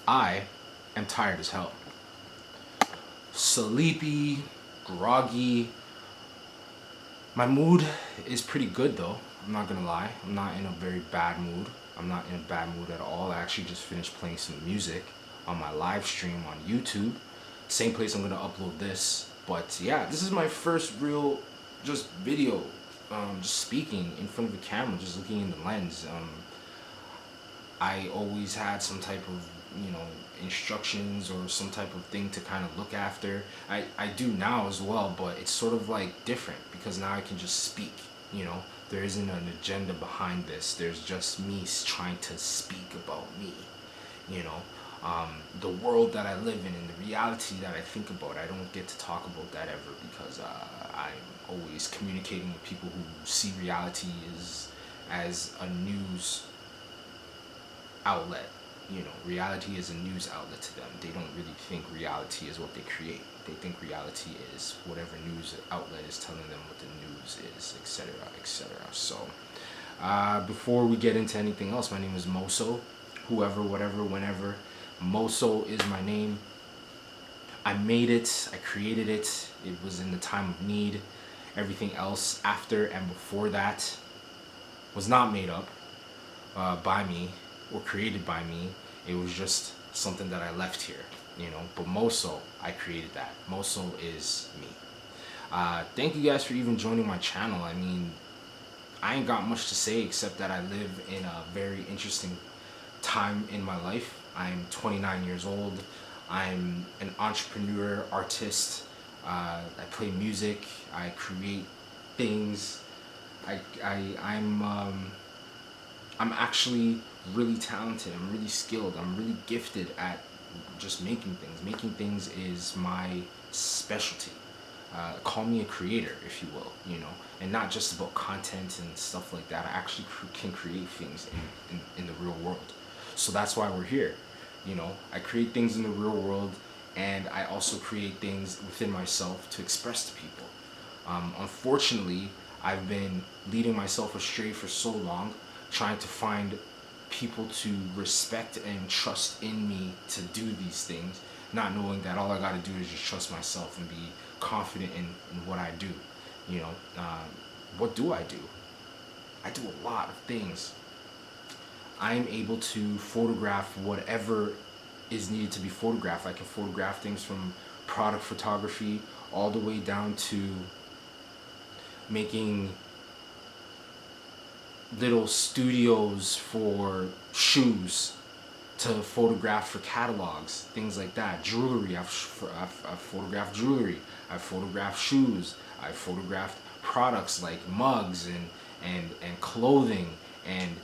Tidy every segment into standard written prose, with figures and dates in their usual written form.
I am tired as hell. Sleepy, groggy. My mood is pretty good though. I'm not gonna lie. I'm not in a very bad mood. I'm not in a bad mood at all. I actually just finished playing some music on my live stream on YouTube. Same place I'm gonna upload this. But yeah, this is my first real just video. Just speaking in front of the camera, just looking in the lens. I always had some type of, instructions or some type of thing to kind of look after. I do now as well, but it's sort of like different because now I can just speak, There isn't an agenda behind this. There's just me trying to speak about me, you know. The world that I live in and the reality that I think about. I don't get to talk about that ever because I'm always communicating with people who see reality as a news outlet. Reality is a news outlet to them. They don't really think reality is what they create. They think reality is whatever news outlet is telling them what the news is, etc., etc. So, before we get into anything else, my name is Moso. Whoever, whatever, whenever. Moso is my name. I made it. I created it. It was in the time of need. Everything else after and before that was not made up by me or created by me. It was just something that I left here, But Moso, I created that. Moso is me. Thank you guys for even joining my channel. I mean, I ain't got much to say except that I live in a very interesting time in my life. I'm 29 years old. I'm an entrepreneur, artist. I play music. I create things. I'm actually really talented. I'm really skilled. I'm really gifted at just making things. Making things is my specialty. Call me a creator, if you will, and not just about content and stuff like that. I actually can create things in the real world. So that's why we're here. I create things in the real world, and I also create things within myself to express to people. Unfortunately, I've been leading myself astray for so long, trying to find people to respect and trust in me to do these things, not knowing that all I got to do is just trust myself and be confident in what I do. What do? I do a lot of things. I am able to photograph whatever is needed to be photographed. I can photograph things from product photography all the way down to making little studios for shoes to photograph for catalogs, things like that. Jewelry, I've photographed jewelry. I've photographed shoes. I've photographed products like mugs and clothing and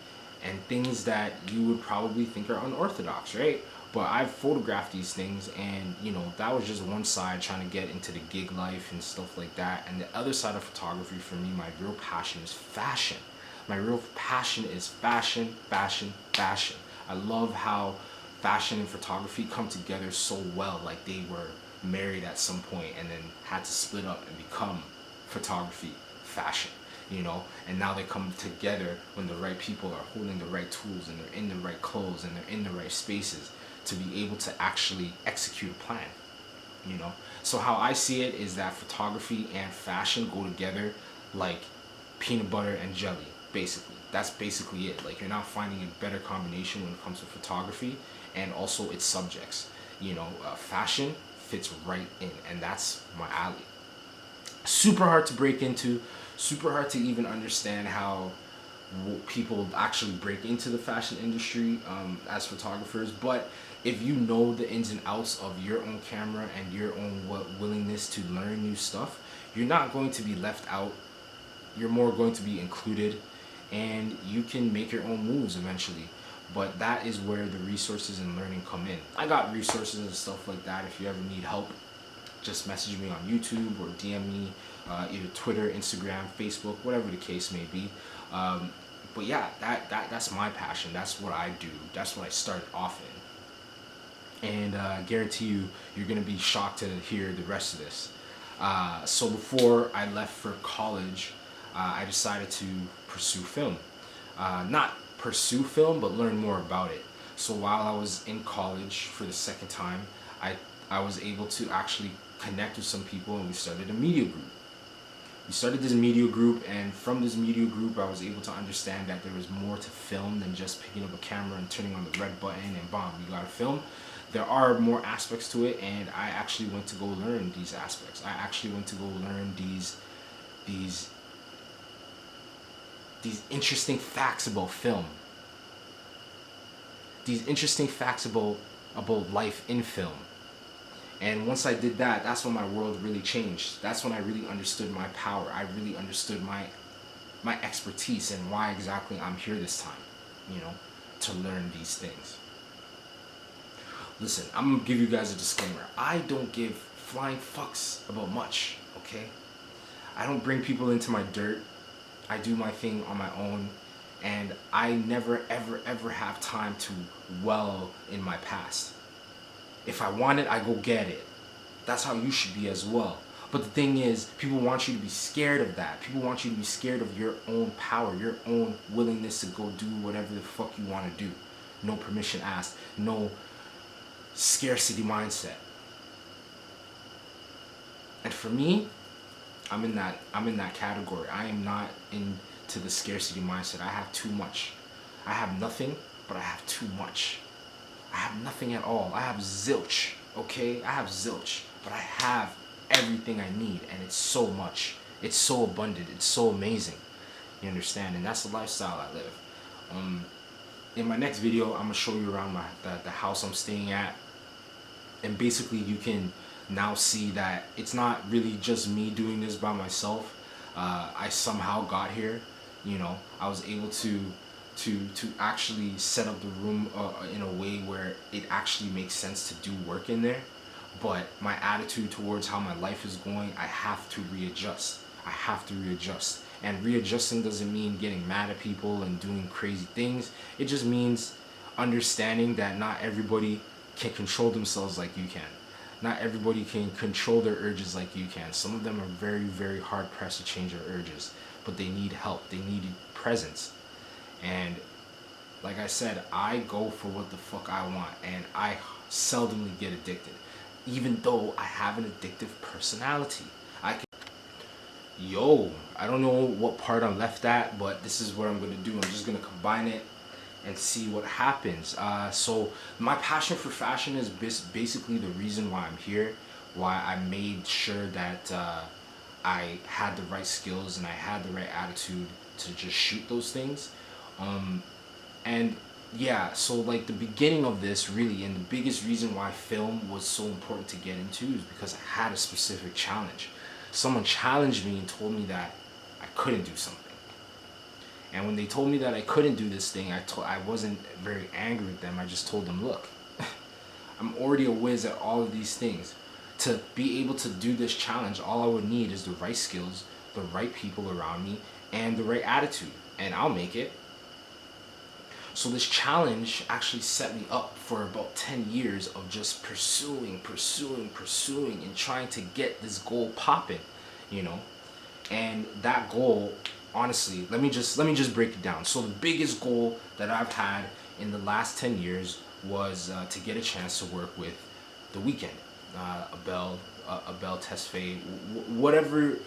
things that you would probably think are unorthodox, right? But I've photographed these things, and that was just one side, trying to get into the gig life and stuff like that. And the other side of photography for me, my real passion is fashion. My real passion is fashion, fashion, fashion. I love how fashion and photography come together so well, like they were married at some point and then had to split up and become photography, fashion, and now they come together when the right people are holding the right tools and they're in the right clothes and they're in the right spaces to be able to actually execute a plan, So how I see it is that photography and fashion go together like peanut butter and jelly. Basically, that's basically it. Like, you're not finding a better combination when it comes to photography and also its subjects. Fashion fits right in, and that's my alley. Super hard to break into, super hard to even understand how people actually break into the fashion industry as photographers. But if you know the ins and outs of your own camera and your own willingness to learn new stuff, you're not going to be left out. You're more going to be included, and you can make your own moves eventually. But that is where the resources and learning come in. I got resources and stuff like that. If you ever need help, just message me on YouTube or DM me, either Twitter, Instagram, Facebook, whatever the case may be. But yeah, that's my passion. That's what I do. That's what I started off in. And I guarantee you're going to be shocked to hear the rest of this. So before I left for college, I decided to pursue film. Not pursue film, but learn more about it. So while I was in college for the second time, I was able to actually connect with some people, and we started a media group. We started this media group, and from this media group I was able to understand that there was more to film than just picking up a camera and turning on the red button and bomb, you gotta film. There are more aspects to it, and I actually went to go learn these aspects. I actually went to go learn these interesting facts about film, these interesting facts about life in film. And once I did that, that's when my world really changed. That's when I really understood my power. I really understood my expertise and why exactly I'm here this time, you know, to learn these things. Listen, I'm gonna give you guys a disclaimer. I don't give flying fucks about much, okay? I don't bring people into my dirt. I do my thing on my own, and I never ever have time to dwell in my past. If I want it, I go get it. That's how you should be as well. But the thing is, people want you to be scared of that. People want you to be scared of your own power, your own willingness to go do whatever the fuck you want to do. No permission asked, no scarcity mindset. And for me, I'm in that category. I am not into the scarcity mindset. I have too much. I have nothing, but I have too much. I have nothing at all. I have zilch, okay? I have zilch, but I have everything I need, and it's so much. It's so abundant. It's so amazing. You understand? And that's the lifestyle I live. In my next video, I'm gonna show you around the house I'm staying at, and basically you can now see that it's not really just me doing this by myself. I somehow got here. You know, I was able to actually set up the room in a way where it actually makes sense to do work in there. But my attitude towards how my life is going, I have to readjust. I have to readjust. And readjusting doesn't mean getting mad at people and doing crazy things. It just means understanding that not everybody can control themselves like you can. Not everybody can control their urges like you can. Some of them are very hard pressed to change their urges, but they need help. They need presence. And like I said, I go for what the fuck I want, and I seldomly get addicted, even though I have an addictive personality. I don't know what part I'm left at, but this is what I'm gonna do. I'm just gonna combine it and see what happens. So my passion for fashion is basically the reason why I'm here, why I made sure that I had the right skills and I had the right attitude to just shoot those things. And yeah, so like the beginning of this really, and the biggest reason why film was so important to get into is because I had a specific challenge. Someone challenged me and told me that I couldn't do something. And when they told me that I couldn't do this thing, I wasn't very angry with them. I just told them, look, I'm already a whiz at all of these things. To be able to do this challenge, all I would need is the right skills, the right people around me, and the right attitude, and I'll make it. So this challenge actually set me up for about 10 years of just pursuing and trying to get this goal popping, you know. And that goal, honestly, let me just break it down. So the biggest goal that I've had in the last 10 years was to get a chance to work with The Weeknd, Abel Tesfaye, whatever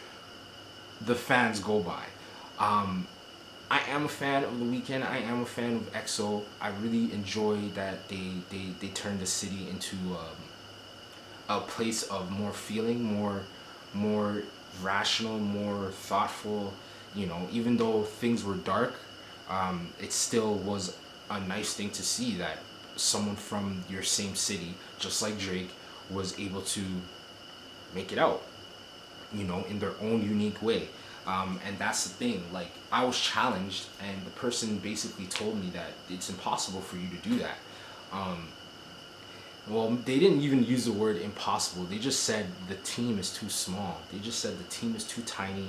the fans go by. I am a fan of The Weeknd. I am a fan of EXO. I really enjoy that they turned the city into a place of more feeling, more rational, more thoughtful. You know, even though things were dark, it still was a nice thing to see that someone from your same city, just like Drake, was able to make it out, you know, in their own unique way. And that's the thing, like, I was challenged, and the person basically told me that it's impossible for you to do that. Well, they didn't even use the word impossible. They just said the team is too small. They just said the team is too tiny.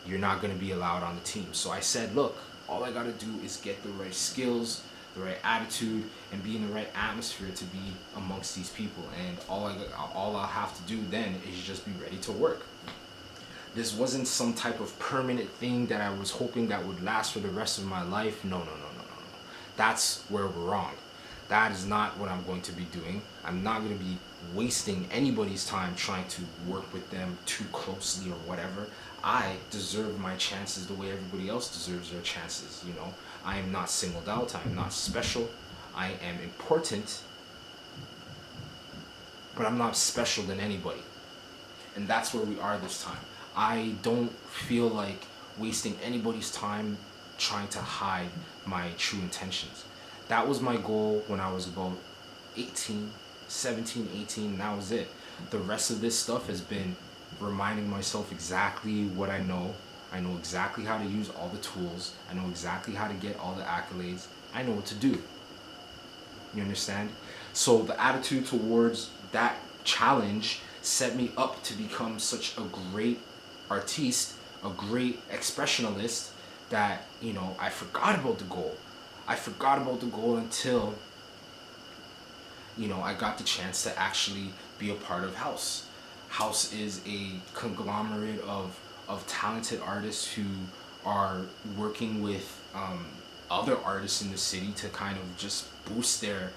You're not going to be allowed on the team. So I said, look, all I got to do is get the right skills, the right attitude, and be in the right atmosphere to be amongst these people. And all I'll have to do then is just be ready to work. This wasn't some type of permanent thing that I was hoping that would last for the rest of my life. No. That's where we're wrong. That is not what I'm going to be doing. I'm not going to be wasting anybody's time trying to work with them too closely or whatever. I deserve my chances the way everybody else deserves their chances, you know. I am not singled out. I am not special. I am important, but I'm not special than anybody. And that's where we are this time. I don't feel like wasting anybody's time trying to hide my true intentions. That was my goal when I was about 18, 17, 18, and that was it. The rest of this stuff has been reminding myself exactly what I know. I know exactly how to use all the tools. I know exactly how to get all the accolades. I know what to do. You understand? So the attitude towards that challenge set me up to become such a great artiste, a great expressionalist, that, you know, I forgot about the goal. I forgot about the goal until, you know, I got the chance to actually be a part of House. House is a conglomerate of talented artists who are working with other artists in the city to kind of just boost their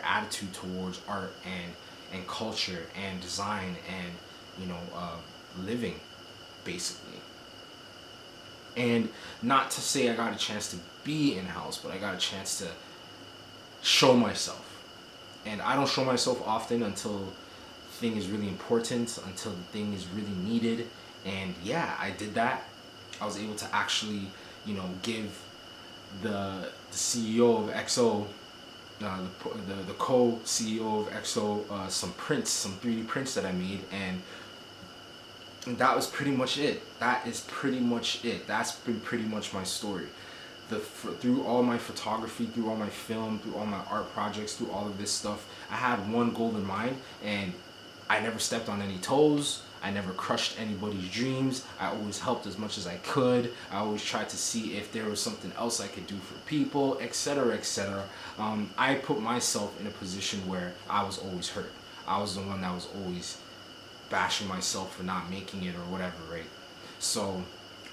attitude towards art and culture and design and, you know, living, basically. And not to say I got a chance to be in House, but I got a chance to show myself. And I don't show myself often until the thing is really important, until the thing is really needed. And yeah, I did that. I was able to actually, you know, give the CEO of XO, the co-CEO of XO, some prints, some 3D prints that I made, and that was pretty much it. That is pretty much it. That's been pretty much my story. Through all my photography, through all my film, through all my art projects, through all of this stuff, I had one goal in mind, and I never stepped on any toes. I never crushed anybody's dreams. I always helped as much as I could. I always tried to see if there was something else I could do for people, etc., etc. I put myself in a position where I was always hurt. I was the one that was always bashing myself for not making it or whatever, right? So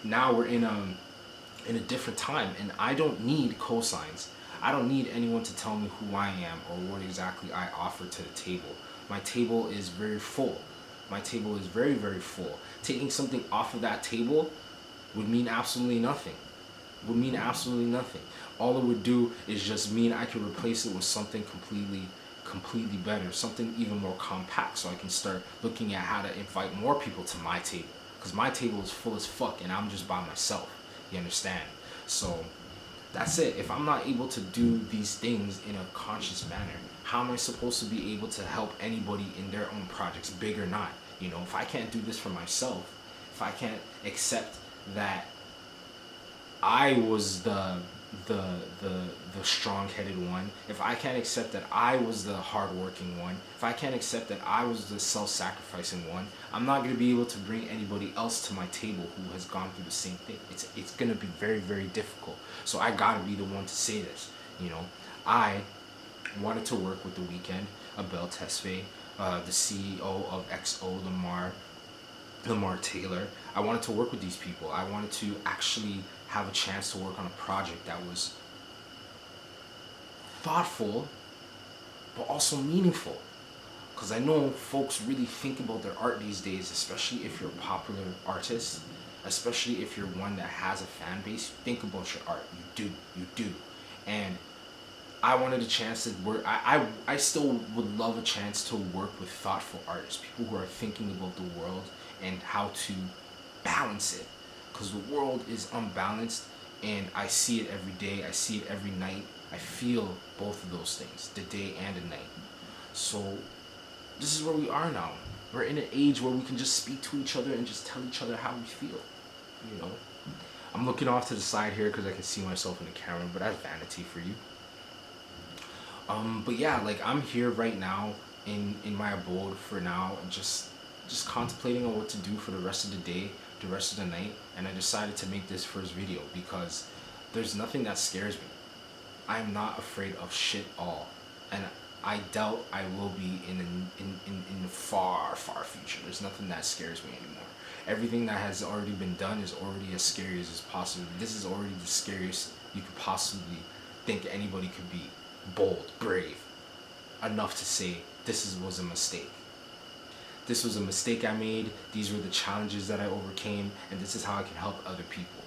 now we're in a different time, and I don't need cosigns. I don't need anyone to tell me who I am or what exactly I offer to the table. My table is very full. My table is very, very full. Taking something off of that table would mean absolutely nothing. Would mean absolutely nothing. All it would do is just mean I could replace it with something completely better, something even more compact, so I can start looking at how to invite more people to my table. Because my table is full as fuck and I'm just by myself. You understand? So that's it. If I'm not able to do these things in a conscious manner, how am I supposed to be able to help anybody in their own projects, big or not? You know, if I can't do this for myself, if I can't accept that I was the strong-headed one, if I can't accept that I was the hard-working one, if I can't accept that I was the self-sacrificing one, I'm not going to be able to bring anybody else to my table who has gone through the same thing. It's going to be very, very difficult. So I got to be the one to say this. You know, I wanted to work with The Weeknd, Abel Tesfaye, the CEO of XO, Lamar Taylor. I wanted to work with these people. I wanted to actually have a chance to work on a project that was thoughtful, but also meaningful. Because I know folks really think about their art these days, especially if you're a popular artist, especially if you're one that has a fan base. You think about your art. You do. And I wanted a chance to work. I still would love a chance to work with thoughtful artists, people who are thinking about the world and how to balance it. Because the world is unbalanced, and I see it every day. I see it every night. I feel both of those things, the day and the night. So this is where we are now. We're in an age where we can just speak to each other and just tell each other how we feel. You know, I'm looking off to the side here because I can see myself in the camera, but that's vanity for you. But yeah, like I'm here right now in my abode for now, just contemplating on what to do for the rest of the day, the rest of the night, and I decided to make this first video because there's nothing that scares me. I'm not afraid of shit all, and I doubt I will be in the far future. There's nothing that scares me anymore. Everything that has already been done is already as scary as possible. This is already the scariest you could possibly think anybody could be. bold, brave enough to say was a mistake. This was a mistake I made. These were the challenges that I overcame, and this is how I can help other people.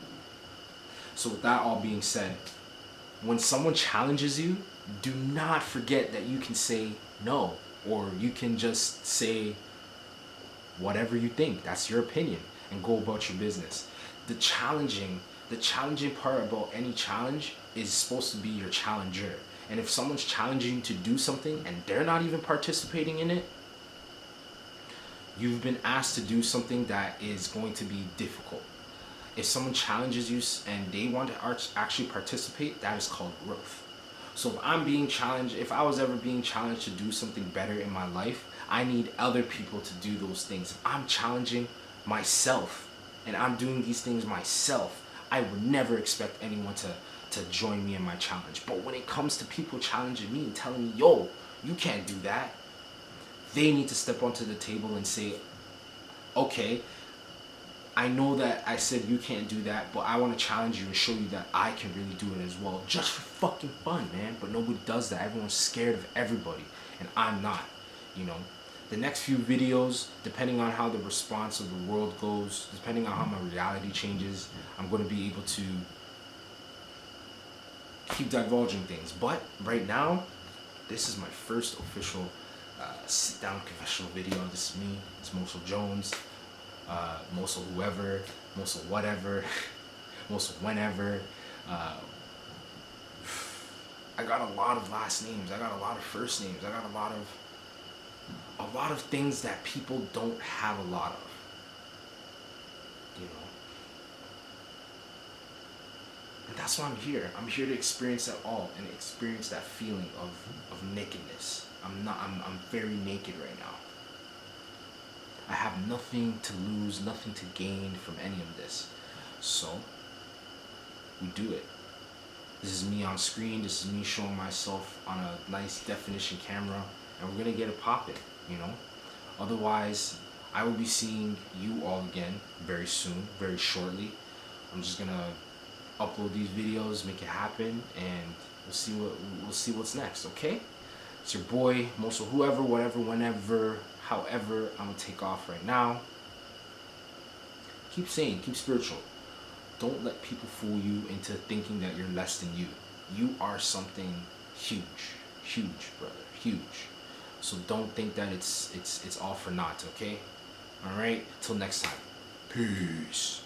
So with that all being said, when someone challenges you, do not forget that you can say no, or you can just say whatever you think. That's your opinion, and go about your business. The challenging part about any challenge is supposed to be your challenger. And if someone's challenging you to do something and they're not even participating in it, you've been asked to do something that is going to be difficult. If someone challenges you and they want to actually participate, that is called growth. So if I'm being challenged, if I was ever being challenged to do something better in my life, I need other people to do those things. If I'm challenging myself and I'm doing these things myself, I would never expect anyone to join me in my challenge. But when it comes to people challenging me and telling me, yo, you can't do that, they need to step onto the table and say, okay, I know that I said you can't do that, but I want to challenge you and show you that I can really do it as well. Just for fucking fun, man. But nobody does that. Everyone's scared of everybody. And I'm not, you know. The next few videos, depending on how the response of the world goes, depending on how my reality changes, I'm going to be able to keep divulging things. But right now, this is my first official sit-down confessional video. This is me. It's Mosul Jones. Mosul whoever, Mosul whatever, Mosul whenever. I got a lot of last names. I got a lot of first names. I got a lot of things that people don't have a lot of. You know. And that's why I'm here. I'm here to experience that all and experience that feeling of nakedness. I'm very naked right now. I have nothing to lose, nothing to gain from any of this. So, we do it. This is me on screen. This is me showing myself on a nice definition camera. And we're going to get it popping, you know? Otherwise, I will be seeing you all again very soon, very shortly. I'm just going to upload these videos, make it happen, and we'll see what's next, okay? It's your boy, Mosul whoever, whatever, whenever, however. I'm gonna take off right now. Keep saying, keep spiritual. Don't let people fool you into thinking that you're less than you. You are something huge, huge, brother, huge. So don't think that it's all for naught, okay? All right. Till next time. Peace.